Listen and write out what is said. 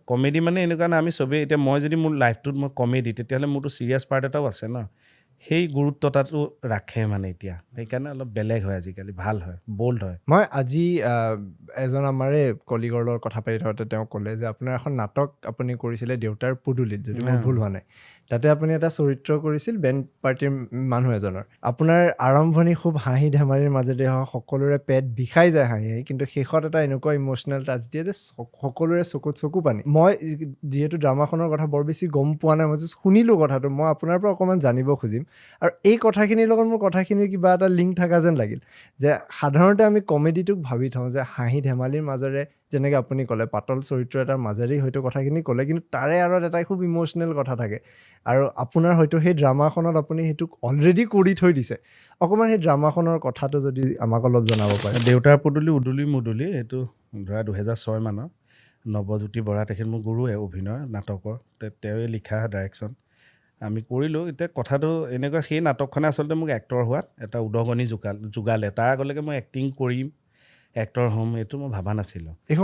comedy মানে এনেকুৱা না আমি চবেই এতিয়া মই যদি মোৰ লাইফটোত মই কমেডি তেতিয়াহ'লে মোৰতো ছিৰিয়াছ পাৰ্ট এটাও আছে ন সেই গুৰুত্বতাটো ৰাখে মানে এতিয়া সেইকাৰণে অলপ বেলেগ হয় আজিকালি ভাল হয় বল্ড হয় মই আজি এজন আমাৰে কলিগৰ লগত কথা পাতি থাকোঁতে তেওঁ ক'লে যে আপোনাৰ এখন নাটক আপুনি কৰিছিলে দেউতাৰ পুদুলিত যদি মোৰ ভুল হোৱা নাই তাতে আপুনি এটা চৰিত্ৰ কৰিছিল বেণ্ড পাৰ্টিৰ মানুহ এজনৰ আপোনাৰ আৰম্ভণি খুব হাঁহি ধেমালিৰ মাজেদি হওক সকলোৰে পেট বিষাই যায় হাঁহি হাঁহি কিন্তু শেষত এটা এনেকুৱা ইম'চনেল টাচ দিয়ে যে সকলোৰে চকুত চকু পানী মই যিহেতু ড্ৰামাখনৰ কথা বৰ বেছি গম পোৱা নাই মই জাষ্ট শুনিলোঁ কথাটো মই আপোনাৰ পৰা অকণমান জানিব খুজিম আৰু এই কথাখিনিৰ লগত মোৰ কথাখিনিৰ কিবা এটা লিংক থকা যেন লাগিল যে সাধাৰণতে আমি কমেডিটোক ভাবি থওঁ যে হাঁহি ধেমালিৰ মাজেৰে যেনেকৈ আপুনি ক'লে পাতল চৰিত্ৰ এটাৰ মাজেৰেই হয়তো কথাখিনি ক'লে কিন্তু তাৰে আঁৰত এটা খুব ইম'চনেল কথা থাকে আৰু আপোনাৰ হয়তো সেই ড্ৰামাখনত আপুনি সেইটোক অলৰেডি কৰি থৈ দিছে অকণমান সেই ড্ৰামাখনৰ কথাটো যদি আমাক অলপ জনাব পাৰে দেউতাৰ পদূলি উদুলি মুদুলি এইটো ধৰা 2006 মানৰ নৱজ্যোতি বৰা তেখেত মোৰ গুৰুৱে অভিনয় নাটকৰ তেওঁৱে লিখা ডাইৰেকশ্যন আমি কৰিলোঁ এতিয়া কথাটো এনেকুৱা সেই নাটকখনে আচলতে মোক এক্টৰ হোৱাত এটা উদগনি যোগালে তাৰ আগলৈকে মই এক্টিং কৰিম এক্টৰ হ'ম এইটো মই ভাবা নাছিলোঁ